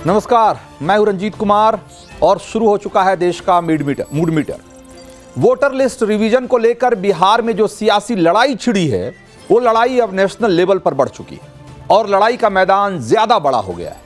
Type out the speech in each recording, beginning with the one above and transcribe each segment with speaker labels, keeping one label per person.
Speaker 1: नमस्कार, मैं हूं रंजीत कुमार और शुरू हो चुका है देश का mood meter. Voter list revision को लेकर बिहार में जो सियासी लड़ाई छिड़ी है, वो लड़ाई अब नेशनल लेवल पर बढ़ चुकी है और लड़ाई का मैदान ज्यादा बड़ा हो गया है।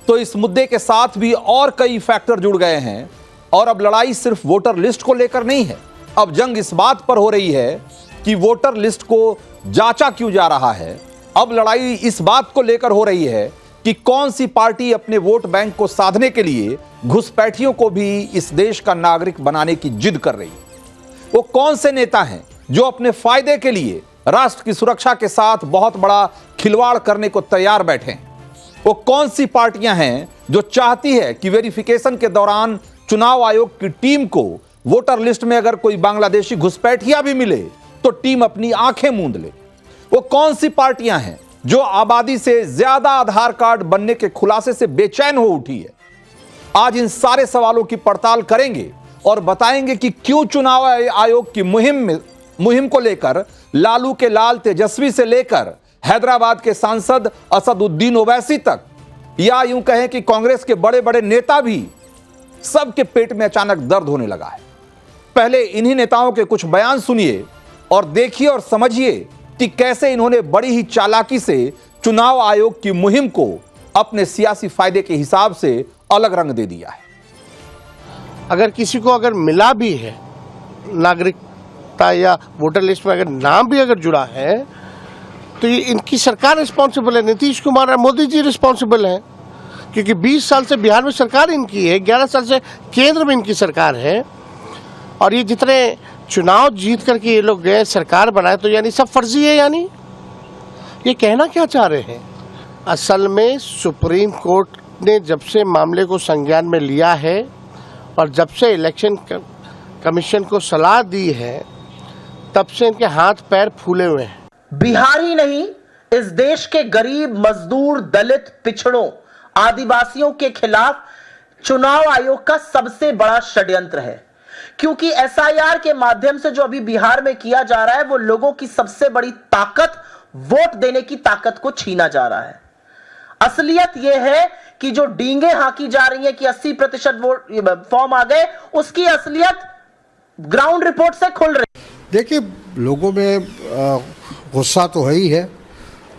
Speaker 1: तो इस मुद्दे के साथ भी और कई फैक्टर जुड़ गए हैं और अब लड़ाई सिर्फ वोटर लिस्ट को लेकर नहीं है। अब जंग इस बात पर हो रही है कि वोटर लिस्ट को जांचा क्यों जा रहा है। अब लड़ाई इस बात को लेकर हो रही है कि कौन सी पार्टी अपने वोट बैंक को साधने के लिए घुसपैठियों को भी इस देश का नागरिक बनाने की जिद कर रही है। वो कौन से नेता हैं जो अपने फायदे के लिए राष्ट्र की सुरक्षा के साथ बहुत बड़ा खिलवाड़ करने को तैयार बैठे हैं। वो कौन सी पार्टियां हैं जो चाहती है कि वेरिफिकेशन के दौरान चुनाव आयोग की टीम को वोटर लिस्ट में अगर कोई बांग्लादेशी घुसपैठिया भी मिले तो टीम अपनी आंखें मूंद ले। वो कौन सी पार्टियां हैं जो आबादी से ज्यादा आधार कार्ड बनने के खुलासे से बेचैन हो उठी है। आज इन सारे सवालों की पड़ताल करेंगे और बताएंगे कि क्यों चुनाव आयोग की मुहिम को लेकर लालू के लाल तेजस्वी से लेकर हैदराबाद के सांसद असदुद्दीन ओवैसी तक, या यूं कहें कि कांग्रेस के बड़े बड़े नेता भी, सबके पेट में अचानक दर्द होने लगा है। पहले इन्हीं नेताओं के कुछ बयान सुनिए और देखिए और समझिए कि कैसे इन्होंने बड़ी ही चालाकी से चुनाव आयोग की मुहिम को अपने सियासी फायदे के हिसाब से अलग रंग दे दिया है।
Speaker 2: अगर किसी को अगर मिला भी है नागरिकता या वोटर लिस्ट में अगर नाम भी अगर जुड़ा है तो ये इनकी सरकार रिस्पॉन्सिबल है। नीतीश कुमार और मोदी जी रिस्पॉन्सिबल हैं, क्योंकि 20 साल से बिहार में सरकार इनकी है, 11 साल से केंद्र में इनकी सरकार है और ये जितने चुनाव जीत करके ये लोग गए, सरकार बनाए, तो यानी सब फर्जी है। यानी ये कहना क्या चाह रहे हैं? असल में सुप्रीम कोर्ट ने जब से मामले को संज्ञान में लिया है और जब से इलेक्शन कमीशन को सलाह दी है, तब से इनके हाथ पैर फूले हुए हैं।
Speaker 3: बिहार ही नहीं, इस देश के गरीब, मजदूर, दलित, पिछड़ों, आदिवासियों के खिलाफ चुनाव आयोग का सबसे बड़ा षड्यंत्र है। क्योंकि एसआईआर के माध्यम से जो अभी बिहार में किया जा रहा है, वो लोगों की सबसे बड़ी ताकत, वोट देने की ताकत को छीना जा रहा है। असलियत यह है कि जो डींगे हाकी जा रही है कि 80% वोट फॉर्म आ गए, उसकी असलियत ग्राउंड रिपोर्ट से खुल रही है।
Speaker 4: देखिए, लोगों में गुस्सा तो है ही है,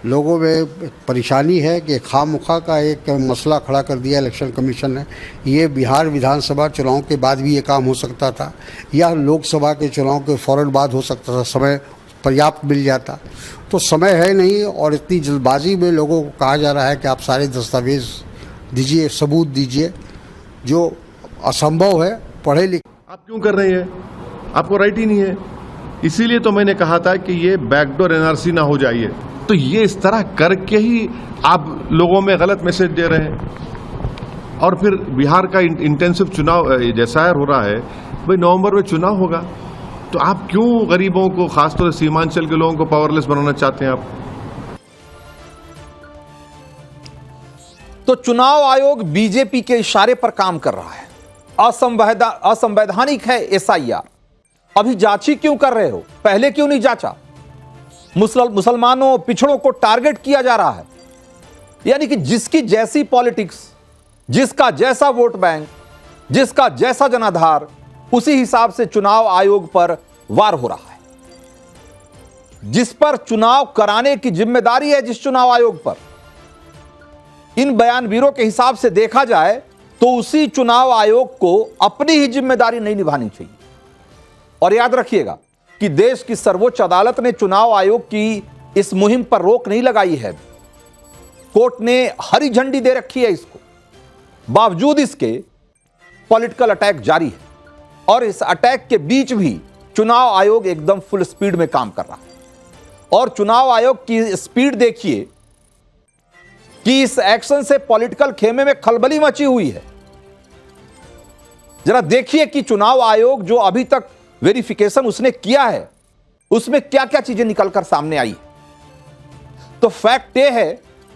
Speaker 4: लोगों में परेशानी है कि खामखा का एक मसला खड़ा कर दिया इलेक्शन कमीशन ने। ये बिहार विधानसभा चुनाव के बाद भी ये काम हो सकता था या लोकसभा के चुनाव के फ़ौरन बाद हो सकता था, समय पर्याप्त मिल जाता। तो समय है नहीं और इतनी जल्दबाजी में लोगों को कहा जा रहा है कि आप सारे दस्तावेज दीजिए, सबूत दीजिए, जो असंभव है। पढ़े लिखे
Speaker 5: आप क्यों कर रहे हैं? आपको राइट ही नहीं है। इसीलिए तो मैंने कहा था कि ये बैकडोर एनआरसी ना हो जाइए। तो ये इस तरह करके ही आप लोगों में गलत मैसेज दे रहे हैं। और फिर बिहार का इंटेंसिव चुनाव जैसा हो रहा है, भाई नवंबर में चुनाव होगा, तो आप क्यों गरीबों को, खासतौर से सीमांचल के लोगों को पावरलेस बनाना चाहते हैं आप?
Speaker 1: तो चुनाव आयोग बीजेपी के इशारे पर काम कर रहा है। असंवैधानिक है एसआईआर। अभी जांची क्यों कर रहे हो? पहले क्यों नहीं जांचा? मुसलमानों, पिछड़ों को टारगेट किया जा रहा है। यानी कि जिसकी जैसी पॉलिटिक्स, जिसका जैसा वोट बैंक, जिसका जैसा जनाधार, उसी हिसाब से चुनाव आयोग पर वार हो रहा है। जिस पर चुनाव कराने की जिम्मेदारी है, जिस चुनाव आयोग पर, इन बयानवीरों के हिसाब से देखा जाए तो उसी चुनाव आयोग को अपनी ही जिम्मेदारी नहीं निभानी चाहिए। और याद रखिएगा कि देश की सर्वोच्च अदालत ने चुनाव आयोग की इस मुहिम पर रोक नहीं लगाई है। कोर्ट ने हरी झंडी दे रखी है इसको। बावजूद इसके पॉलिटिकल अटैक जारी है और इस अटैक के बीच भी चुनाव आयोग एकदम फुल स्पीड में काम कर रहा है। और चुनाव आयोग की स्पीड देखिए कि इस एक्शन से पॉलिटिकल खेमे में खलबली मची हुई है। जरा देखिए कि चुनाव आयोग जो अभी तक वेरिफिकेशन उसने किया है, उसमें क्या क्या चीजें निकलकर सामने आई। तो फैक्ट यह है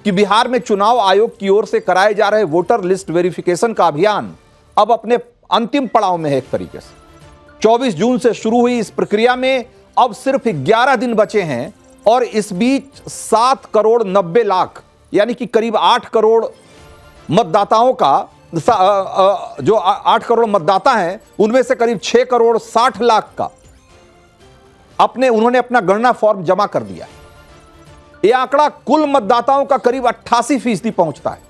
Speaker 1: कि बिहार में चुनाव आयोग की ओर से कराए जा रहे वोटर लिस्ट वेरिफिकेशन का अभियान अब अपने अंतिम पड़ाव में है। एक तरीके से 24 जून से शुरू हुई इस प्रक्रिया में अब सिर्फ 11 दिन बचे हैं और इस बीच 7 करोड़ 90 लाख यानी कि करीब 8 करोड़ मतदाताओं का जो 8 करोड़ मतदाता हैं उनमें से करीब 6 करोड़ 60 लाख का उन्होंने अपना गणना फॉर्म जमा कर दिया है। यह आंकड़ा कुल मतदाताओं का करीब 88% पहुंचता है।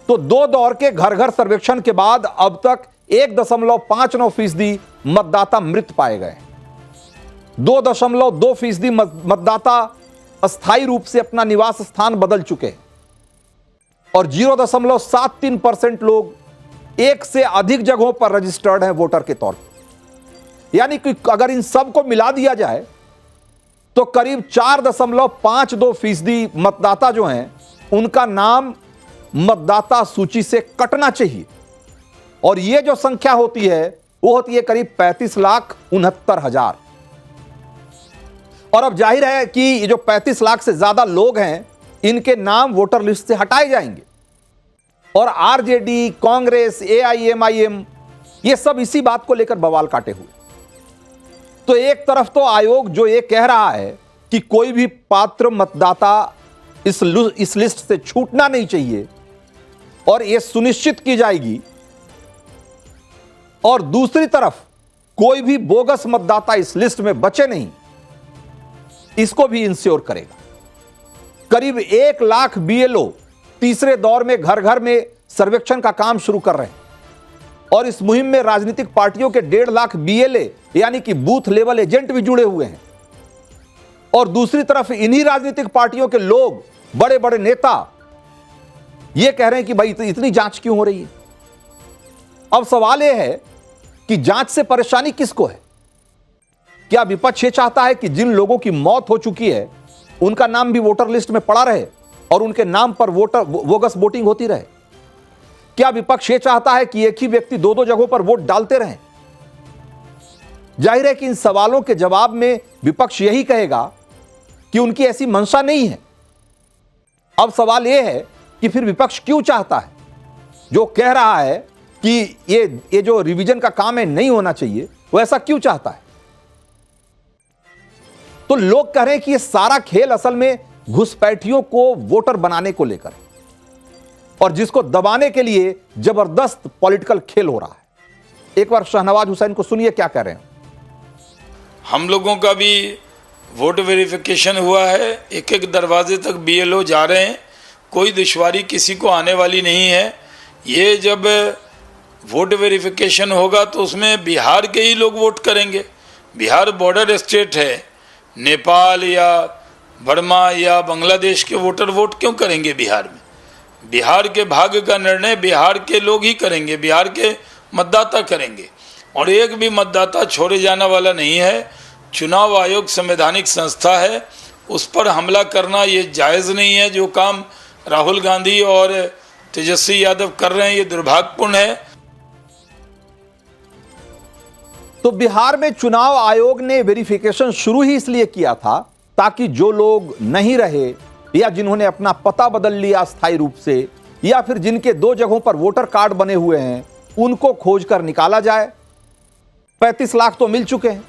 Speaker 1: तो 2 दौर के घर घर सर्वेक्षण के बाद अब तक 1.59% मतदाता मृत पाए गए। 2.2% मतदाता अस्थायी रूप से अपना निवास स्थान बदल चुके हैं और 0.73% लोग एक से अधिक जगहों पर रजिस्टर्ड हैं वोटर के तौर पर। यानी कि अगर इन सब को मिला दिया जाए तो करीब 4.52% मतदाता जो हैं उनका नाम मतदाता सूची से कटना चाहिए और यह जो संख्या होती है वो होती है करीब 35,69,000। और अब जाहिर है कि ये जो 35 लाख से ज्यादा लोग हैं इनके नाम वोटर लिस्ट से हटाए जाएंगे और आरजेडी, कांग्रेस, एआईएमआईएम ये सब इसी बात को लेकर बवाल काटे हुए। तो एक तरफ तो आयोग जो ये कह रहा है कि कोई भी पात्र मतदाता इस लिस्ट से छूटना नहीं चाहिए और यह सुनिश्चित की जाएगी, और दूसरी तरफ कोई भी बोगस मतदाता इस लिस्ट में बचे नहीं, इसको भी इंश्योर करेगा। करीब 1 लाख बीएलओ तीसरे दौर में घर घर में सर्वेक्षण का काम शुरू कर रहे हैं और इस मुहिम में राजनीतिक पार्टियों के 1.5 लाख बीएलए यानी कि बूथ लेवल एजेंट भी जुड़े हुए हैं। और दूसरी तरफ इन्हीं राजनीतिक पार्टियों के लोग, बड़े बड़े नेता यह कह रहे हैं कि भाई इतनी जांच क्यों हो रही है। अब सवाल यह है कि जांच से परेशानी किसको है? क्या विपक्ष ये चाहता है कि जिन लोगों की मौत हो चुकी है उनका नाम भी वोटर लिस्ट में पड़ा रहे और उनके नाम पर बोगस वोटिंग होती रहे? क्या विपक्ष ये चाहता है कि एक ही व्यक्ति 2-2 जगहों पर वोट डालते रहें? जाहिर है कि इन सवालों के जवाब में विपक्ष यही कहेगा कि उनकी ऐसी मंशा नहीं है। अब सवाल यह है कि फिर विपक्ष क्यों चाहता है, जो कह रहा है कि ये जो रिवीजन का काम है नहीं होना चाहिए, वो ऐसा क्यों चाहता है? तो लोग कह रहे हैं कि ये सारा खेल असल में घुसपैठियों को वोटर बनाने को लेकर है और जिसको दबाने के लिए जबरदस्त पॉलिटिकल खेल हो रहा है। एक बार शहनवाज हुसैन को सुनिए क्या कह रहे हैं।
Speaker 6: हम लोगों का भी वोट वेरिफिकेशन हुआ है, एक एक दरवाजे तक बीएलओ जा रहे हैं, कोई दुश्वारी किसी को आने वाली नहीं है। ये जब वोट वेरिफिकेशन होगा तो उसमें बिहार के ही लोग वोट करेंगे। बिहार बॉर्डर स्टेट है, नेपाल या बर्मा या बांग्लादेश के वोटर वोट क्यों करेंगे बिहार में? बिहार के भाग्य का निर्णय बिहार के लोग ही करेंगे, बिहार के मतदाता करेंगे और एक भी मतदाता छोड़े जाने वाला नहीं है। चुनाव आयोग संवैधानिक संस्था है, उस पर हमला करना ये जायज़ नहीं है। जो काम राहुल गांधी और तेजस्वी यादव कर रहे हैं ये दुर्भाग्यपूर्ण है।
Speaker 1: तो बिहार में चुनाव आयोग ने वेरिफिकेशन शुरू ही इसलिए किया था ताकि जो लोग नहीं रहे या जिन्होंने अपना पता बदल लिया अस्थायी रूप से या फिर जिनके 2 जगहों पर वोटर कार्ड बने हुए हैं उनको खोजकर निकाला जाए। 35 लाख तो मिल चुके हैं,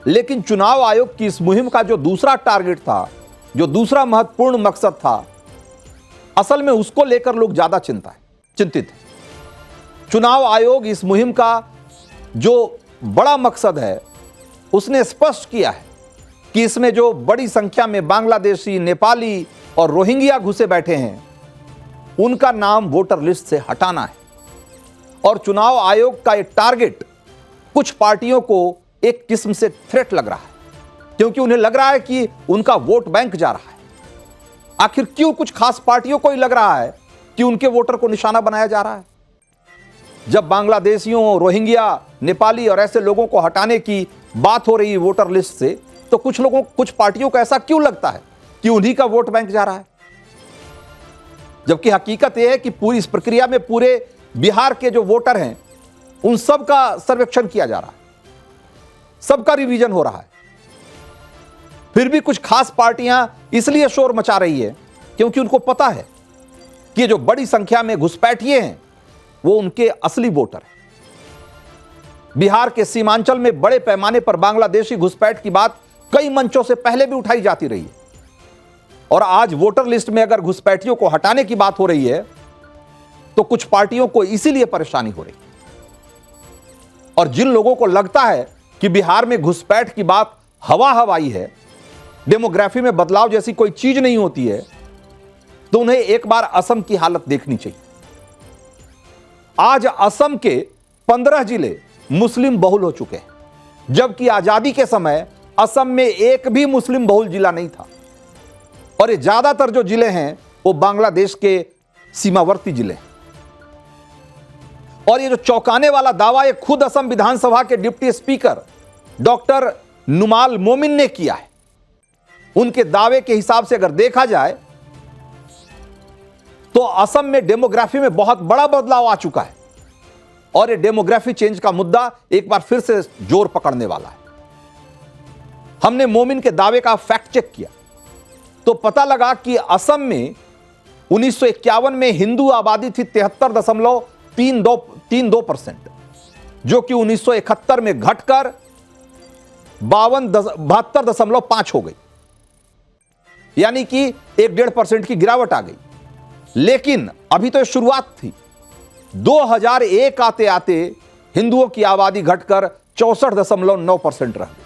Speaker 1: लेकिन चुनाव आयोग की इस मुहिम का जो दूसरा टारगेट था, जो दूसरा महत्वपूर्ण मकसद था, असल में उसको लेकर लोग ज्यादा चिंतित हैं। चुनाव आयोग इस मुहिम का जो बड़ा मकसद है उसने स्पष्ट किया है कि इसमें जो बड़ी संख्या में बांग्लादेशी, नेपाली और रोहिंग्या घुसे बैठे हैं उनका नाम वोटर लिस्ट से हटाना है। और चुनाव आयोग का एक टारगेट कुछ पार्टियों को एक किस्म से थ्रेट लग रहा है, क्योंकि उन्हें लग रहा है कि उनका वोट बैंक जा रहा है। आखिर क्यों कुछ खास पार्टियों को ही लग रहा है कि उनके वोटर को निशाना बनाया जा रहा है? जब बांग्लादेशियों, रोहिंग्या, नेपाली और ऐसे लोगों को हटाने की बात हो रही है वोटर लिस्ट से, तो कुछ पार्टियों को ऐसा क्यों लगता है कि उन्हीं का वोट बैंक जा रहा है? जबकि हकीकत यह है कि पूरी इस प्रक्रिया में पूरे बिहार के जो वोटर हैं उन सब का सर्वेक्षण किया जा रहा है, सबका रिवीजन हो रहा है। फिर भी कुछ खास पार्टियां इसलिए शोर मचा रही है क्योंकि उनको पता है कि जो बड़ी संख्या में घुसपैठिए हैं वो उनके असली वोटर हैं। बिहार के सीमांचल में बड़े पैमाने पर बांग्लादेशी घुसपैठ की बात कई मंचों से पहले भी उठाई जाती रही है और आज वोटर लिस्ट में अगर घुसपैठियों को हटाने की बात हो रही है तो कुछ पार्टियों को इसीलिए परेशानी हो रही। और जिन लोगों को लगता है कि बिहार में घुसपैठ की बात हवा हवाई है, डेमोग्राफी में बदलाव जैसी कोई चीज नहीं होती है, तो उन्हें एक बार असम की हालत देखनी चाहिए। आज असम के 15 जिले मुस्लिम बहुल हो चुके हैं, जबकि आजादी के समय असम में एक भी मुस्लिम बहुल जिला नहीं था। और ये ज्यादातर जो जिले हैं वो बांग्लादेश के सीमावर्ती जिले हैं। और ये जो चौंकाने वाला दावा ये खुद असम विधानसभा के डिप्टी स्पीकर डॉक्टर नुमाल मोमिन ने किया है। उनके दावे के हिसाब से अगर देखा जाए तो असम में डेमोग्राफी में बहुत बड़ा बदलाव आ चुका है और ये डेमोग्राफी चेंज का मुद्दा एक बार फिर से जोर पकड़ने वाला है। हमने मोमिन के दावे का फैक्ट चेक किया तो पता लगा कि असम में 1951 में हिंदू आबादी थी 73.32%, जो कि 1971 में घटकर 72.5 हो गई, यानी कि 1.5% की गिरावट आ गई। लेकिन अभी तो शुरुआत थी। 2001 आते आते हिंदुओं की आबादी घटकर 64.9% रह गई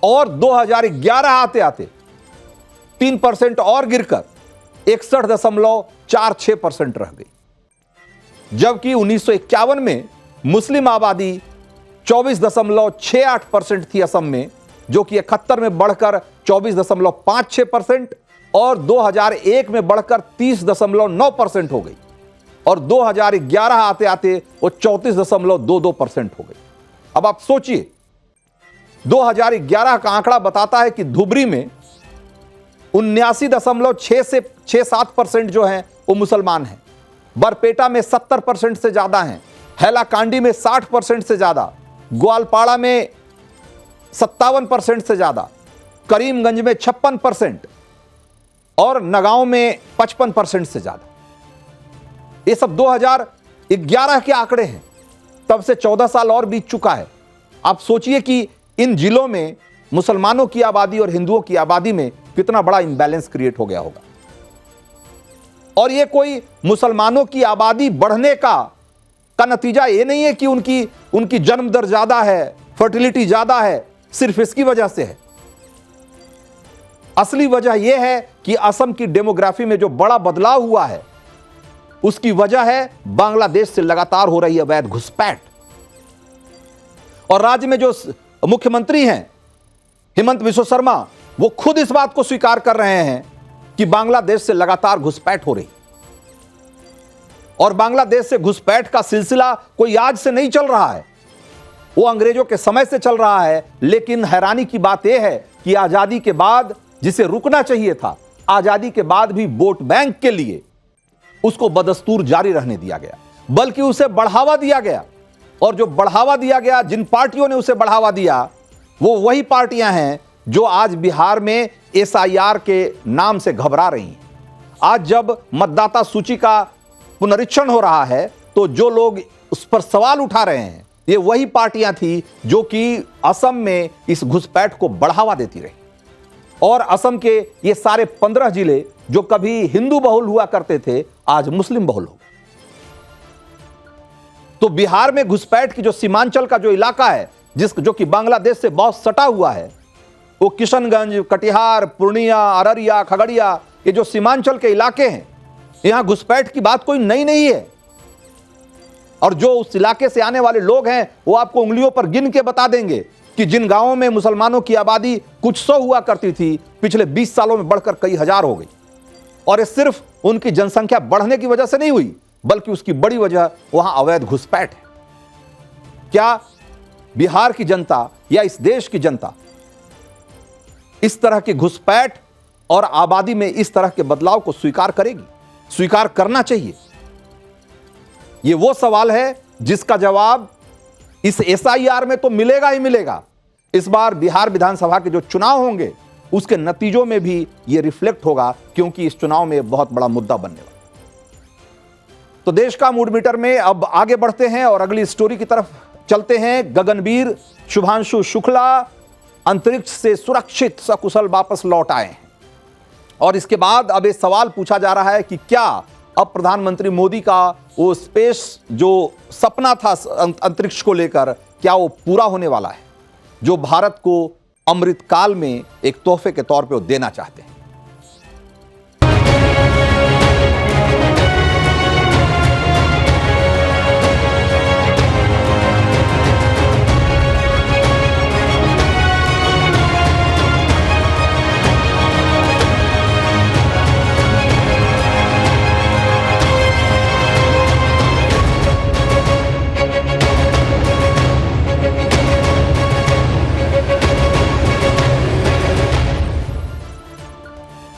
Speaker 1: और 2011 आते आते 3% और गिरकर 61.46% रह गई, जबकि 1951 में मुस्लिम आबादी 24.68% थी असम में, जो कि 71 में बढ़कर 24.56% और 2001 में बढ़कर 30.9% हो गई और 2011 आते आते वो 34.22% हो गई। अब आप सोचिए, 2011 का आंकड़ा बताता है कि धुबरी में 79.6 से 7% जो हैं वो मुसलमान हैं, बरपेटा में 70% से ज्यादा हैं, हैलाकांडी में 60% से ज्यादा, ग्वालपाड़ा में 57% से ज्यादा, करीमगंज में 56% और नगांव में 55% से ज्यादा। ये सब 2011 के आंकड़े हैं, तब से 14 साल और बीत चुका है। आप सोचिए कि इन जिलों में मुसलमानों की आबादी और हिंदुओं की आबादी में कितना बड़ा इंबैलेंस क्रिएट हो गया होगा। और ये कोई मुसलमानों की आबादी बढ़ने का नतीजा ये नहीं है कि उनकी जन्म दर ज्यादा है, फर्टिलिटी ज्यादा है, सिर्फ इसकी वजह से है। असली वजह यह है कि असम की डेमोग्राफी में जो बड़ा बदलाव हुआ है उसकी वजह है बांग्लादेश से लगातार हो रही अवैध घुसपैठ। और राज्य में जो मुख्यमंत्री हैं हेमंत बिस्वा शर्मा, वो खुद इस बात को स्वीकार कर रहे हैं कि बांग्लादेश से लगातार घुसपैठ हो रही। और बांग्लादेश से घुसपैठ का सिलसिला कोई आज से नहीं चल रहा है, वो अंग्रेजों के समय से चल रहा है। लेकिन हैरानी की बात यह है कि आजादी के बाद जिसे रुकना चाहिए था, आजादी के बाद भी वोट बैंक के लिए उसको बदस्तूर जारी रहने दिया गया, बल्कि उसे बढ़ावा दिया गया। और जो बढ़ावा दिया गया, जिन पार्टियों ने उसे बढ़ावा दिया, वो वही पार्टियां हैं जो आज बिहार में SIR के नाम से घबरा रही हैं। आज जब मतदाता सूची का पुनरीक्षण हो रहा है तो जो लोग उस पर सवाल उठा रहे हैं, ये वही पार्टियां थी जो कि असम में इस घुसपैठ को बढ़ावा देती रही। और असम के ये सारे 15 जिले जो कभी हिंदू बहुल हुआ करते थे, आज मुस्लिम बहुल हो गए। तो बिहार में घुसपैठ की जो सीमांचल का जो इलाका है, जो कि बांग्लादेश से बहुत सटा हुआ है, वो किशनगंज, कटिहार, पूर्णिया, अररिया, खगड़िया, ये जो सीमांचल के इलाके हैं, यहां घुसपैठ की बात कोई नई नहीं है। और जो उस इलाके से आने वाले लोग हैं वो आपको उंगलियों पर गिन के बता देंगे कि जिन गांवों में मुसलमानों की आबादी कुछ 100 हुआ करती थी, पिछले 20 सालों में बढ़कर कई हजार हो गई। और ये सिर्फ उनकी जनसंख्या बढ़ने की वजह से नहीं हुई, बल्कि उसकी बड़ी वजह वहां अवैध घुसपैठ है। क्या बिहार की जनता या इस देश की जनता इस तरह की घुसपैठ और आबादी में इस तरह के बदलाव को स्वीकार करेगी? स्वीकार करना चाहिए। यह वो सवाल है जिसका जवाब इस SIR में तो मिलेगा ही मिलेगा। इस बार बिहार विधानसभा के जो चुनाव होंगे उसके नतीजों में भी यह रिफ्लेक्ट होगा, क्योंकि इस चुनाव में बहुत बड़ा मुद्दा बनने वाला। तो देश का मूड मीटर में अब आगे बढ़ते हैं और अगली स्टोरी की तरफ चलते हैं। गगनवीर शुभांशु शुक्ला अंतरिक्ष से सुरक्षित सकुशल वापस लौट आए हैं और इसके बाद अब ये सवाल पूछा जा रहा है कि क्या अब प्रधानमंत्री मोदी का वो स्पेस जो सपना था अंतरिक्ष को लेकर, क्या वो पूरा होने वाला है, जो भारत को अमृतकाल में एक तोहफे के तौर पे वो देना चाहते हैं।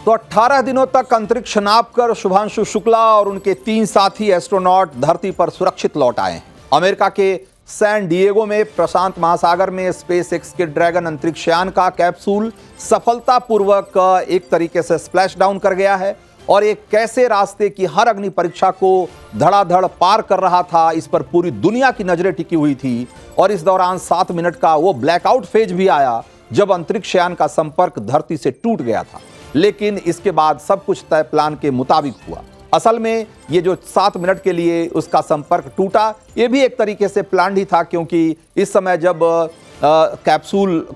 Speaker 1: तो 18 दिनों तक अंतरिक्ष नापकर शुभांशु शुक्ला और उनके 3 साथी एस्ट्रोनॉट धरती पर सुरक्षित लौट आए हैं। अमेरिका के सैन डिएगो में प्रशांत महासागर में स्पेसएक्स के ड्रैगन अंतरिक्ष यान का कैप्सूल सफलतापूर्वक एक तरीके से स्प्लैश डाउन कर गया है और एक कैसे रास्ते की हर अग्नि परीक्षा को धड़ाधड़ पार कर रहा था, इस पर पूरी दुनिया की नजरें टिकी हुई थी। और इस दौरान 7 मिनट का वो ब्लैकआउट फेज भी आया जब अंतरिक्ष यान का संपर्क धरती से टूट गया था, लेकिन इसके बाद सब कुछ तय प्लान के मुताबिक हुआ। असल में ये जो 7 मिनट के लिए उसका संपर्क टूटा, ये भी एक तरीके से प्लान ही था, क्योंकि इस समय जब कैप्सूल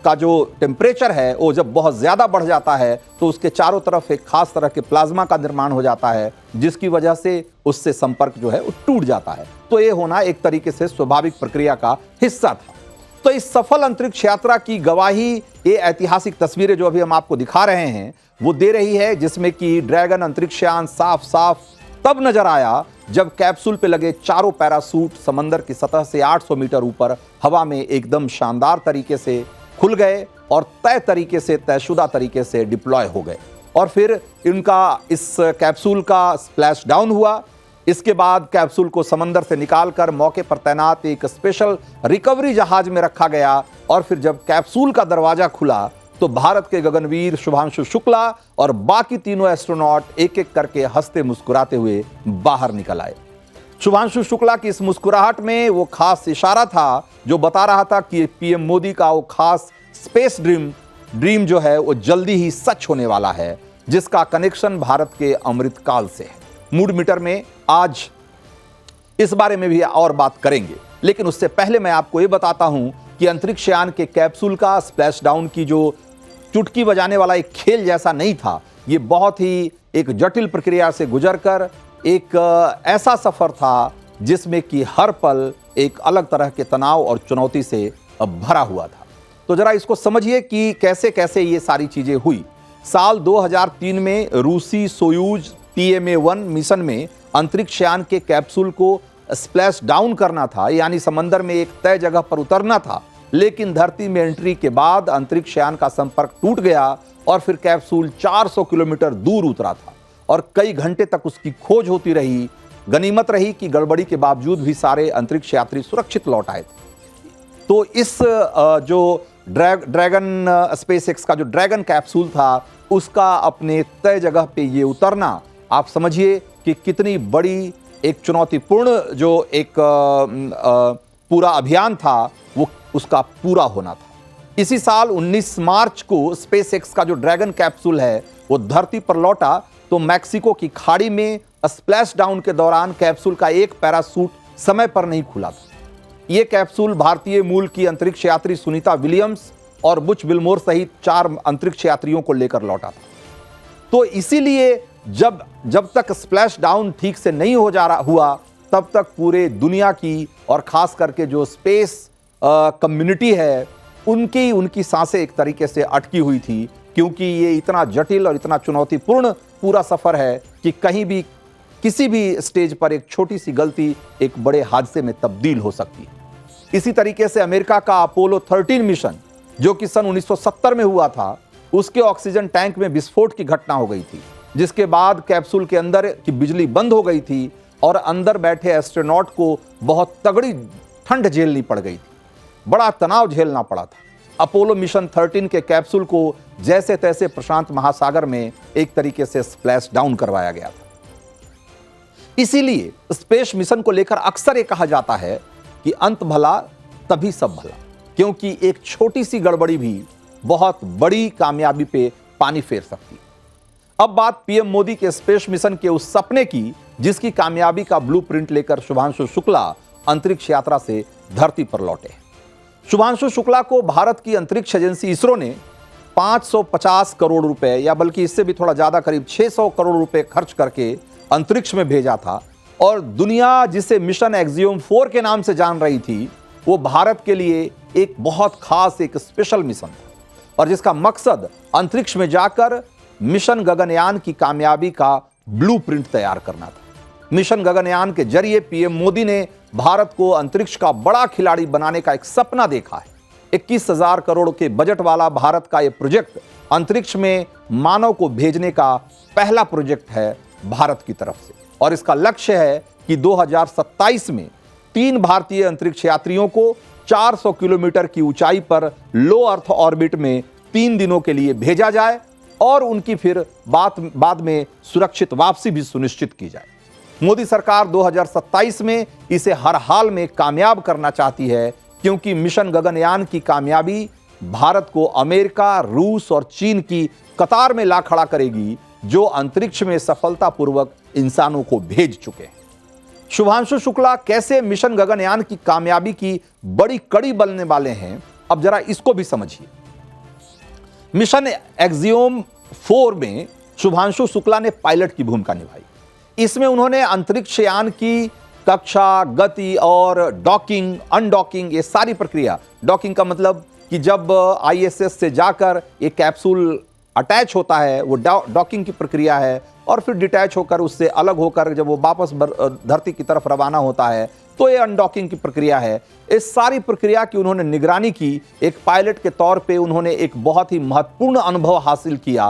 Speaker 1: का जो टेम्परेचर है वो जब बहुत ज़्यादा बढ़ जाता है तो उसके चारों तरफ एक खास तरह के प्लाज्मा का निर्माण हो जाता है, जिसकी वजह से उससे संपर्क जो है वो टूट जाता है। तो ये होना एक तरीके से स्वाभाविक प्रक्रिया का हिस्सा था। तो इस सफल अंतरिक्ष यात्रा की गवाही ये ऐतिहासिक तस्वीरें जो अभी हम आपको दिखा रहे हैं वो दे रही है, जिसमें कि ड्रैगन अंतरिक्ष यान साफ साफ तब नजर आया जब कैप्सूल पे लगे चारों पैरासूट समंदर की सतह से 800 मीटर ऊपर हवा में एकदम शानदार तरीके से खुल गए और तयशुदा तरीके से डिप्लॉय हो गए। और फिर इनका इस कैप्सूल का स्प्लैश डाउन हुआ। इसके बाद कैप्सूल को समंदर से निकालकर मौके पर तैनात एक स्पेशल रिकवरी जहाज में रखा गया और फिर जब कैप्सूल का दरवाजा खुला तो भारत के गगनवीर शुभांशु शुक्ला और बाकी तीनों एस्ट्रोनॉट एक एक करके हंसते मुस्कुराते हुए बाहर निकल आए। शुभांशु शुक्ला की इस मुस्कुराहट में वो खास इशारा था जो बता रहा था कि पीएम मोदी का वो खास स्पेस ड्रीम जो है वो जल्दी ही सच होने वाला है, जिसका कनेक्शन भारत के अमृतकाल से है। मूड मीटर में आज इस बारे में भी और बात करेंगे, लेकिन उससे पहले मैं आपको ये बताता हूं कि अंतरिक्ष यान के कैप्सूल का स्प्लैश डाउन की जो चुटकी बजाने वाला एक खेल जैसा नहीं था, ये बहुत ही एक जटिल प्रक्रिया से गुजरकर एक ऐसा सफर था जिसमें कि हर पल एक अलग तरह के तनाव और चुनौती से भरा हुआ था। तो जरा इसको समझिए कि कैसे कैसे ये सारी चीजें हुई। साल 2003 में रूसी सोयूज TMA-1 मिशन में अंतरिक्ष यान के कैप्सूल को स्प्लैश डाउन करना था, यानी समंदर में एक तय जगह पर उतरना था, लेकिन धरती में एंट्री के बाद अंतरिक्ष यान का संपर्क टूट गया और फिर कैप्सूल 400 किलोमीटर दूर उतरा था और कई घंटे तक उसकी खोज होती रही। गनीमत रही कि गड़बड़ी के बावजूद भी सारे अंतरिक्ष यात्री सुरक्षित लौट आए थे। तो इस जो ड्रैगन स्पेसएक्स का जो ड्रैगन कैप्सूल था उसका अपने तय जगह पे ये उतरना, आप समझिए कि कितनी बड़ी एक चुनौतीपूर्ण जो एक पूरा अभियान था वो उसका पूरा होना था। इसी साल 19 मार्च को स्पेसएक्स का जो ड्रैगन कैप्सूल है वो धरती पर लौटा तो मैक्सिको की खाड़ी में स्प्लैश डाउन के दौरान कैप्सूल का एक पैरासूट समय पर नहीं खुला था। ये कैप्सूल भारतीय मूल की अंतरिक्ष यात्री सुनीता विलियम्स और बुच विल्मोर सहित 4 अंतरिक्ष यात्रियों को लेकर लौटा था। तो इसीलिए जब तक स्प्लैश डाउन ठीक से नहीं हुआ तब तक पूरे दुनिया की और खास करके जो स्पेस कम्युनिटी है उनकी सांसें एक तरीके से अटकी हुई थी, क्योंकि ये इतना जटिल और इतना चुनौतीपूर्ण पूरा सफर है कि कहीं भी किसी भी स्टेज पर एक छोटी सी गलती एक बड़े हादसे में तब्दील हो सकती है। इसी तरीके से अमेरिका का अपोलो 13 मिशन जो कि सन 1970 में हुआ था, उसके ऑक्सीजन टैंक में विस्फोट की घटना हो गई थी, जिसके बाद कैप्सूल के अंदर की बिजली बंद हो गई थी और अंदर बैठे एस्ट्रोनॉट को बहुत तगड़ी ठंड झेलनी पड़ गई थी, बड़ा तनाव झेलना पड़ा था। अपोलो मिशन 13 के कैप्सूल को जैसे तैसे प्रशांत महासागर में एक तरीके से स्प्लैश डाउन करवाया गया था। इसीलिए स्पेस मिशन को लेकर अक्सर ये कहा जाता है कि अंत भला तभी सब भला, क्योंकि एक छोटी सी गड़बड़ी भी बहुत बड़ी कामयाबी पे पानी फेर सकती है। अब बात पीएम मोदी के स्पेस मिशन के उस सपने की जिसकी कामयाबी का ब्लूप्रिंट लेकर शुभांशु शुक्ला अंतरिक्ष यात्रा से धरती पर लौटे। शुभांशु शुक्ला को भारत की अंतरिक्ष एजेंसी इसरो ने 550 करोड़ रुपए या बल्कि इससे भी थोड़ा ज्यादा करीब 600 करोड़ रुपए खर्च करके अंतरिक्ष में भेजा था और दुनिया जिसे मिशन एक्सियोम 4 के नाम से जान रही थी वो भारत के लिए एक बहुत खास एक स्पेशल मिशन था और जिसका मकसद अंतरिक्ष में जाकर मिशन गगनयान की कामयाबी का ब्लूप्रिंट तैयार करना था। मिशन गगनयान के जरिए पीएम मोदी ने भारत को अंतरिक्ष का बड़ा खिलाड़ी बनाने का एक सपना देखा है। 21,000 करोड़ के बजट वाला भारत का यह प्रोजेक्ट अंतरिक्ष में मानव को भेजने का पहला प्रोजेक्ट है भारत की तरफ से और इसका लक्ष्य है कि 2027 में 3 भारतीय अंतरिक्ष यात्रियों को 400 किलोमीटर की ऊंचाई पर लो अर्थ ऑर्बिट में 3 दिनों के लिए भेजा जाए और उनकी फिर बाद में सुरक्षित वापसी भी सुनिश्चित की जाए। मोदी सरकार 2027 में इसे हर हाल में कामयाब करना चाहती है क्योंकि मिशन गगनयान की कामयाबी भारत को अमेरिका, रूस और चीन की कतार में ला खड़ा करेगी जो अंतरिक्ष में सफलतापूर्वक इंसानों को भेज चुके हैं। शुभांशु शुक्ला कैसे मिशन गगनयान की कामयाबी की बड़ी कड़ी बनने वाले हैं, अब जरा इसको भी समझिए। मिशन एक्सियोम 4 में शुभांशु शुक्ला ने पायलट की भूमिका निभाई। इसमें उन्होंने अंतरिक्ष यान की कक्षा, गति और डॉकिंग, अनडॉकिंग, ये सारी प्रक्रिया, डॉकिंग का मतलब कि जब आईएसएस से जाकर एक कैप्सूल अटैच होता है वो डॉकिंग की प्रक्रिया है और फिर डिटैच होकर उससे अलग होकर जब वो वापस धरती की तरफ रवाना होता है तो ये अनडॉकिंग की प्रक्रिया है। इस सारी प्रक्रिया की उन्होंने निगरानी की। एक पायलट के तौर पे उन्होंने एक बहुत ही महत्वपूर्ण अनुभव हासिल किया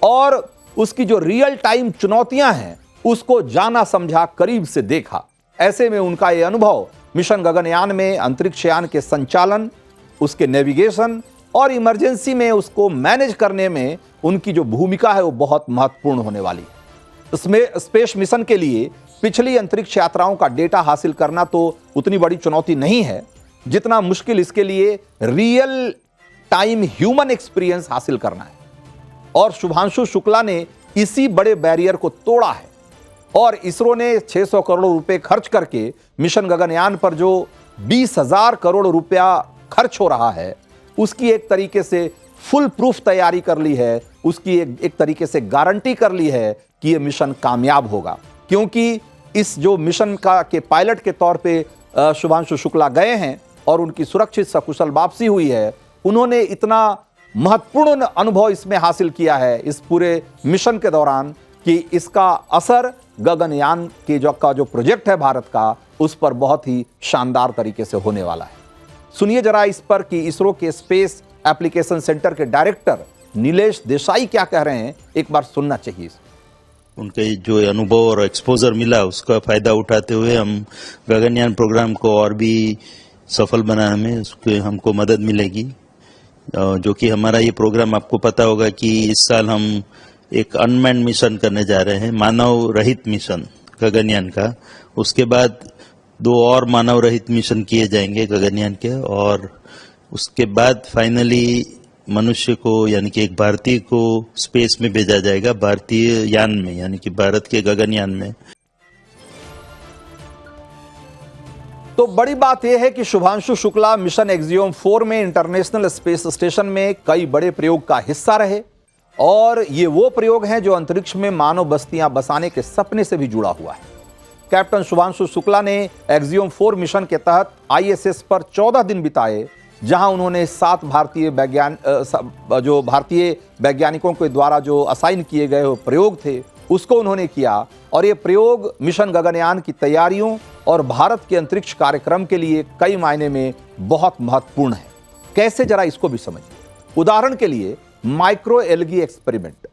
Speaker 1: और उसकी जो रियल टाइम चुनौतियां हैं उसको जाना समझा, करीब से देखा। ऐसे में उनका ये अनुभव मिशन गगनयान में अंतरिक्ष यान के संचालन, उसके नेविगेशन और इमरजेंसी में उसको मैनेज करने में उनकी जो भूमिका है वो बहुत महत्वपूर्ण होने वाली। स्पेस मिशन के लिए पिछली अंतरिक्ष यात्राओं का डेटा हासिल करना तो उतनी बड़ी चुनौती नहीं है जितना मुश्किल इसके लिए रियल टाइम ह्यूमन एक्सपीरियंस हासिल करना है और शुभांशु शुक्ला ने इसी बड़े बैरियर को तोड़ा है और इसरो ने 600 करोड़ रुपए खर्च करके मिशन गगनयान पर जो 20,000 करोड़ रुपया खर्च हो रहा है उसकी एक तरीके से फुल प्रूफ तैयारी कर ली है, उसकी एक तरीके से गारंटी कर ली है कि यह मिशन कामयाब होगा क्योंकि इस जो मिशन के पायलट के तौर पे शुभांशु शुक्ला गए हैं और उनकी सुरक्षित सकुशल वापसी हुई है। उन्होंने इतना महत्वपूर्ण अनुभव इसमें हासिल किया है इस पूरे मिशन के दौरान कि इसका असर गगनयान के जो प्रोजेक्ट है भारत का उस पर बहुत ही शानदार तरीके से होने वाला है। सुनिए जरा इस पर कि इसरो के स्पेस एप्लीकेशन सेंटर के डायरेक्टर नीलेश देसाई क्या कह रहे हैं, एक बार सुनना चाहिए।
Speaker 7: उनके जो अनुभव और एक्सपोजर मिला उसका फायदा उठाते हुए हम गगनयान प्रोग्राम को और भी सफल बनाने में उसके हमको मदद मिलेगी। जो कि हमारा ये प्रोग्राम आपको पता होगा कि इस साल हम एक अनमैन्ड मिशन करने जा रहे हैं, मानव रहित मिशन गगनयान का। उसके बाद 2 और मानव रहित मिशन किए जाएंगे गगनयान के और उसके बाद फाइनली मनुष्य को यानी कि एक भारतीय को स्पेस में भेजा जाएगा, भारतीय यान में यानी कि भारत के गगनयान में।
Speaker 1: तो बड़ी बात यह है कि शुभांशु शुक्ला मिशन एक्सियोम 4 में इंटरनेशनल स्पेस स्टेशन में कई बड़े प्रयोग का हिस्सा रहे और ये वो प्रयोग हैं जो अंतरिक्ष में मानव बस्तियां बसाने के सपने से भी जुड़ा हुआ है। कैप्टन शुभांशु शुक्ला ने एक्सियोम 4 मिशन के तहत आईएसएस पर 14 दिन बिताए जहां उन्होंने 7 भारतीय वैज्ञानिकों के द्वारा जो असाइन किए गए प्रयोग थे उसको उन्होंने किया और ये प्रयोग मिशन गगनयान की तैयारियों और भारत के अंतरिक्ष कार्यक्रम के लिए कई मायने में बहुत महत्वपूर्ण है। कैसे, जरा इसको भी समझिए। उदाहरण के लिए माइक्रो एल्गी एक्सपेरिमेंट।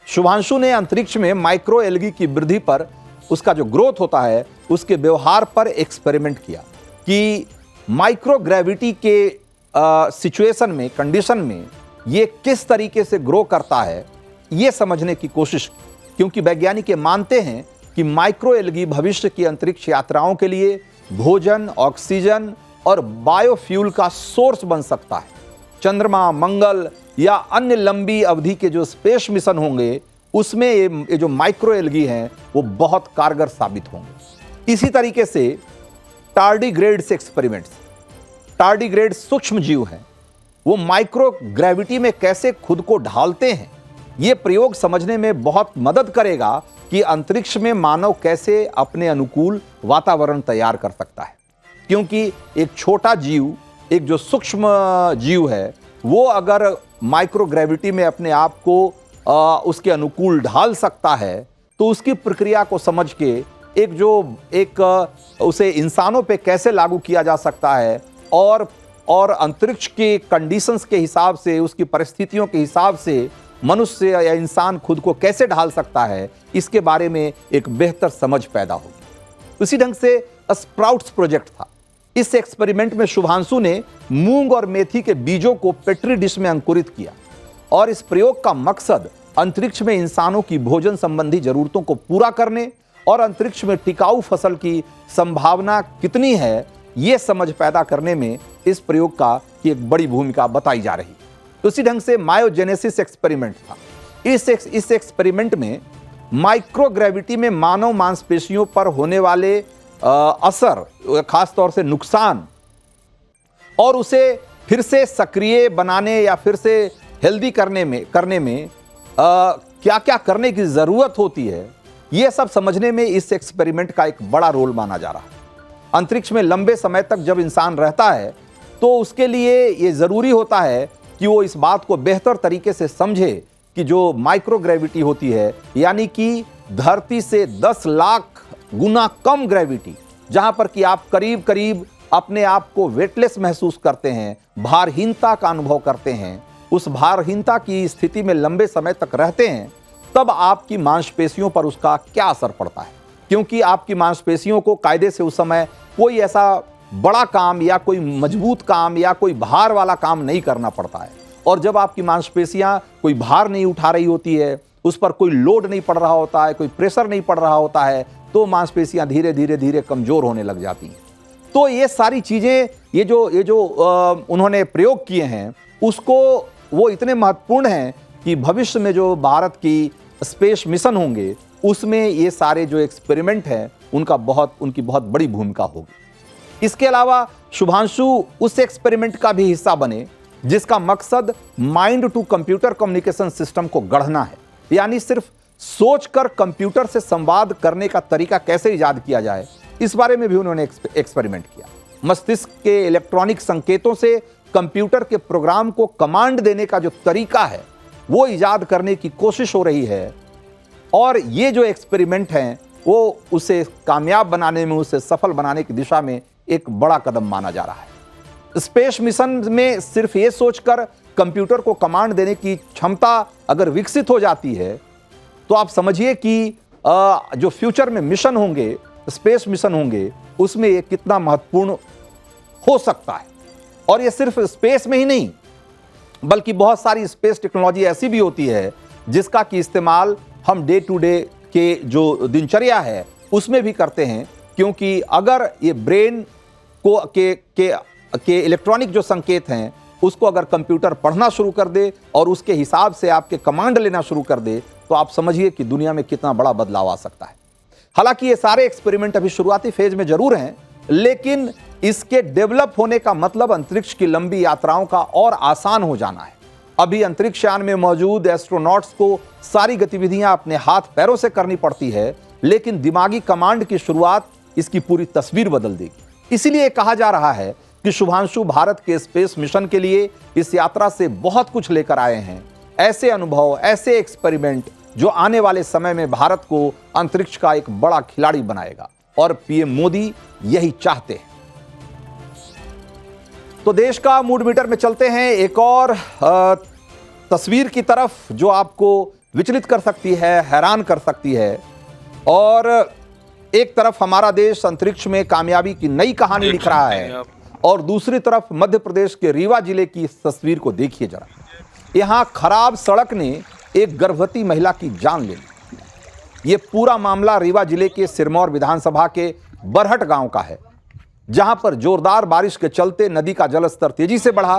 Speaker 1: शुभांशु ने अंतरिक्ष में माइक्रो एल्गी की वृद्धि पर, उसका जो ग्रोथ होता है उसके व्यवहार पर एक्सपेरिमेंट किया कि माइक्रो ग्रेविटी के सिचुएशन में, कंडीशन में ये किस तरीके से ग्रो करता है ये समझने की कोशिश की क्योंकि वैज्ञानिक ये मानते हैं कि माइक्रो एल्गी भविष्य की अंतरिक्ष यात्राओं के लिए भोजन, ऑक्सीजन और बायोफ्यूल का सोर्स बन सकता है। चंद्रमा, मंगल या अन्य लंबी अवधि के जो स्पेस मिशन होंगे उसमें ये जो माइक्रो एल्गी हैं वो बहुत कारगर साबित होंगे। इसी तरीके से टार्डिग्रेड्स एक्सपेरिमेंट्स, टार्डिग्रेड सूक्ष्म जीव हैं, वो माइक्रो ग्रेविटी में कैसे खुद को ढालते हैं, ये प्रयोग समझने में बहुत मदद करेगा कि अंतरिक्ष में मानव कैसे अपने अनुकूल वातावरण तैयार कर सकता है। क्योंकि एक छोटा जीव, एक जो सूक्ष्म जीव है, वो अगर माइक्रो ग्रेविटी में अपने आप को उसके अनुकूल ढाल सकता है तो उसकी प्रक्रिया को समझ के उसे इंसानों पे कैसे लागू किया जा सकता है और अंतरिक्ष के कंडीशंस के हिसाब से, उसकी परिस्थितियों के हिसाब से मनुष्य या इंसान खुद को कैसे ढाल सकता है, इसके बारे में एक बेहतर समझ पैदा होगी। उसी ढंग से स्प्राउट्स प्रोजेक्ट था। इस एक्सपेरिमेंट में शुभांशु ने मूंग और मेथी के बीजों को पेट्री डिश में अंकुरित किया और इस प्रयोग का मकसद अंतरिक्ष में इंसानों की भोजन संबंधी जरूरतों को पूरा करने और अंतरिक्ष में टिकाऊ फसल की संभावना कितनी है, यह समझ पैदा करने में इस प्रयोग का एक बड़ी भूमिका बताई जा रही। उसी ढंग से मायोजेनेसिस एक्सपेरिमेंट था। इस एक्सपेरिमेंट में माइक्रोग्रेविटी में मानव मांसपेशियों पर होने वाले असर, खासतौर से नुकसान, और उसे फिर से सक्रिय बनाने या फिर से हेल्दी करने में क्या क्या करने की जरूरत होती है, यह सब समझने में इस एक्सपेरिमेंट का एक बड़ा रोल माना जा रहा है। अंतरिक्ष में लंबे समय तक जब इंसान रहता है तो उसके लिए यह जरूरी होता है कि वो इस बात को बेहतर तरीके से समझे कि जो माइक्रोग्रेविटी होती है, यानी कि धरती से 10 लाख गुना कम ग्रेविटी, जहां पर कि आप करीब करीब अपने आप को वेटलेस महसूस करते हैं, भारहीनता का अनुभव करते हैं, उस भारहीनता की स्थिति में लंबे समय तक रहते हैं, तब आपकी मांसपेशियों पर उसका क्या असर पड़ता है। क्योंकि आपकी मांसपेशियों को कायदे से उस समय कोई ऐसा बड़ा काम या कोई मजबूत काम या कोई भार वाला काम नहीं करना पड़ता है। और जब आपकी मांसपेशियां कोई भार नहीं उठा रही होती है, उस पर कोई लोड नहीं पड़ रहा होता है, कोई प्रेशर नहीं पड़ रहा होता है, तो मांसपेशियां धीरे धीरे धीरे कमजोर होने लग जाती हैं। तो ये सारी चीजें, ये जो उन्होंने प्रयोग किए हैं, उसको वो इतने महत्वपूर्ण हैं कि भविष्य में जो भारत की स्पेस मिशन होंगे, उसमें ये सारे जो एक्सपेरिमेंट हैं उनकी बहुत बड़ी भूमिका होगी। इसके अलावा शुभांशु उस एक्सपेरिमेंट का भी हिस्सा बने जिसका मकसद mind to computer communication system को गढ़ना है। यानी सिर्फ सोचकर कंप्यूटर से संवाद करने का तरीका कैसे इजाद किया जाए, इस बारे में भी उन्होंने एक्सपेरिमेंट किया। मस्तिष्क के इलेक्ट्रॉनिक संकेतों से कंप्यूटर के प्रोग्राम को कमांड देने का जो तरीका है, वो इजाद करने की कोशिश हो रही है। और ये जो एक्सपेरिमेंट हैं, वो उसे कामयाब बनाने में, उसे सफल बनाने की दिशा में एक बड़ा कदम माना जा रहा है। स्पेस मिशन में सिर्फ ये सोचकर कंप्यूटर को कमांड देने की क्षमता अगर विकसित हो जाती है, तो आप समझिए कि जो फ्यूचर में मिशन होंगे, स्पेस मिशन होंगे, उसमें ये कितना महत्वपूर्ण हो सकता है। और ये सिर्फ स्पेस में ही नहीं, बल्कि बहुत सारी स्पेस टेक्नोलॉजी ऐसी भी होती है जिसका कि इस्तेमाल हम डे टू डे के जो दिनचर्या है उसमें भी करते हैं। क्योंकि अगर ये ब्रेन को के इलेक्ट्रॉनिक जो संकेत हैं, उसको अगर कंप्यूटर पढ़ना शुरू कर दे और उसके हिसाब से आपके कमांड लेना शुरू कर दे, तो आप समझिए कि दुनिया में कितना बड़ा बदलाव आ सकता है। हालांकि ये सारे एक्सपेरिमेंट अभी शुरुआती फेज में जरूर हैं, लेकिन इसके डेवलप होने का मतलब अंतरिक्ष की लंबी यात्राओं का और आसान हो जाना है। अभी अंतरिक्ष यान में मौजूद एस्ट्रोनॉट्स को सारी गतिविधियां अपने हाथ पैरों से करनी पड़ती है, लेकिन दिमागी कमांड की शुरुआत इसकी पूरी तस्वीर बदल देगी। इसीलिए कहा जा रहा है कि शुभांशु भारत के स्पेस मिशन के लिए इस यात्रा से बहुत कुछ लेकर आए हैं। ऐसे अनुभव, ऐसे एक्सपेरिमेंट जो आने वाले समय में भारत को अंतरिक्ष का एक बड़ा खिलाड़ी बनाएगा, और पीएम मोदी यही चाहते हैं। तो देश का मूड मीटर में चलते हैं एक और तस्वीर की तरफ जो आपको विचलित कर सकती है, हैरान कर सकती है। और एक तरफ हमारा देश अंतरिक्ष में कामयाबी की नई कहानी लिख रहा है, और दूसरी तरफ मध्य प्रदेश के रीवा जिले की इस तस्वीर को देखिए जरा। यहां खराब सड़क ने एक गर्भवती महिला की जान ले ली। यह पूरा मामला रीवा जिले के सिरमौर विधानसभा के बरहट गांव का है, जहां पर जोरदार बारिश के चलते नदी का जलस्तर तेजी से बढ़ा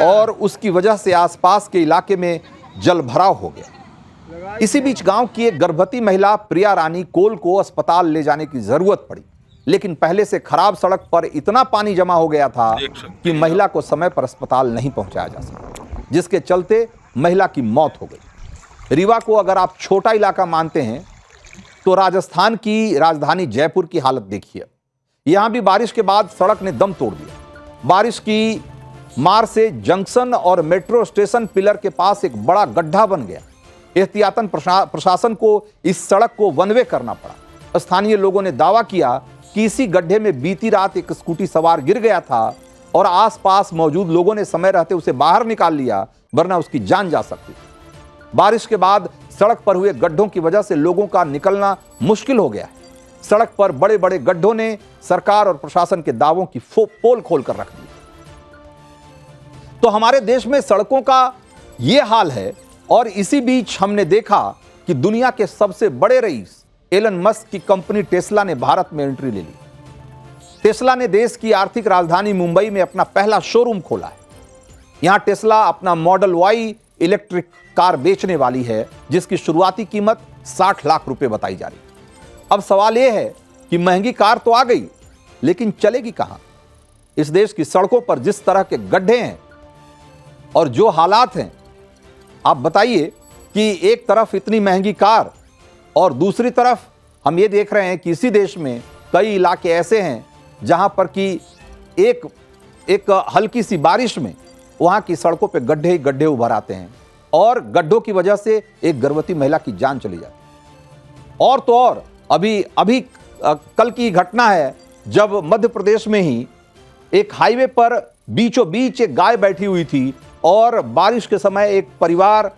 Speaker 1: और उसकी वजह से आसपास के इलाके में जल भराव हो गया। इसी बीच गांव की एक गर्भवती महिला प्रिया रानी कोल को अस्पताल ले जाने की जरूरत पड़ी, लेकिन पहले से खराब सड़क पर इतना पानी जमा हो गया था कि महिला को समय पर अस्पताल नहीं पहुंचाया जा सका, जिसके चलते महिला की मौत हो गई। रीवा को अगर आप छोटा इलाका मानते हैं तो राजस्थान की राजधानी जयपुर की हालत देखिए। यहां भी बारिश के बाद सड़क ने दम तोड़ दिया। बारिश की मार से जंक्शन और मेट्रो स्टेशन पिलर के पास एक बड़ा गड्ढा बन गया। एहतियातन प्रशासन को इस सड़क को वन वे करना पड़ा। स्थानीय लोगों ने दावा किया कि इसी गड्ढे में बीती रात एक स्कूटी सवार गिर गया था और आसपास मौजूद लोगों ने समय रहते उसे बाहर निकाल लिया, वरना उसकी जान जा सकती थी। बारिश के बाद सड़क पर हुए गड्ढों की वजह से लोगों का निकलना मुश्किल हो गया है। सड़क पर बड़े बड़े गड्ढों ने सरकार और प्रशासन के दावों की पोल खोल कर रख दी। तो हमारे देश में सड़कों का यह हाल है, और इसी बीच हमने देखा कि दुनिया के सबसे बड़े रईस एलन मस्क की कंपनी टेस्ला ने भारत में एंट्री ले ली। टेस्ला ने देश की आर्थिक राजधानी मुंबई में अपना पहला शोरूम खोला है। यहां टेस्ला अपना मॉडल वाई इलेक्ट्रिक कार बेचने वाली है, जिसकी शुरुआती कीमत 60 लाख रुपए बताई जा रही है। अब सवाल यह है कि महंगी कार तो आ गई, लेकिन चलेगी कहां? इस देश की सड़कों पर जिस तरह के गड्ढे हैं और जो हालात हैं, आप बताइए कि एक तरफ इतनी महंगी कार और दूसरी तरफ हम ये देख रहे हैं कि इसी देश में कई इलाके ऐसे हैं जहां पर कि एक हल्की सी बारिश में वहां की सड़कों पे गड्ढे ही गड्ढे उभर आते हैं और गड्ढों की वजह से एक गर्भवती महिला की जान चली जाती है। और तो और अभी कल की घटना है जब मध्य प्रदेश में ही एक हाईवे पर बीचों बीच एक गाय बैठी हुई थी और बारिश के समय एक परिवार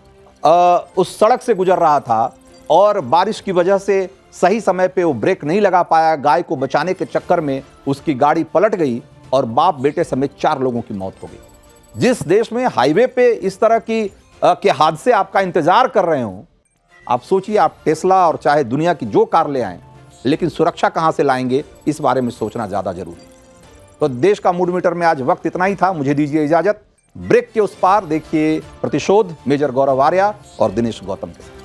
Speaker 1: उस सड़क से गुजर रहा था और बारिश की वजह से सही समय पे वो ब्रेक नहीं लगा पाया। गाय को बचाने के चक्कर में उसकी गाड़ी पलट गई और बाप बेटे समेत 4 लोगों की मौत हो गई। जिस देश में हाईवे पे इस तरह के हादसे आपका इंतजार कर रहे हो, आप सोचिए, आप टेस्ला और चाहे दुनिया की जो कार ले आएं, लेकिन सुरक्षा कहां से लाएंगे, इस बारे में सोचना ज्यादा जरूरी है। तो देश का मूड मीटर में आज वक्त इतना ही था। मुझे दीजिए इजाजत। ब्रेक के उस पार देखिए प्रतिशोध, मेजर गौरव आर्या और दिनेश गौतम के साथ।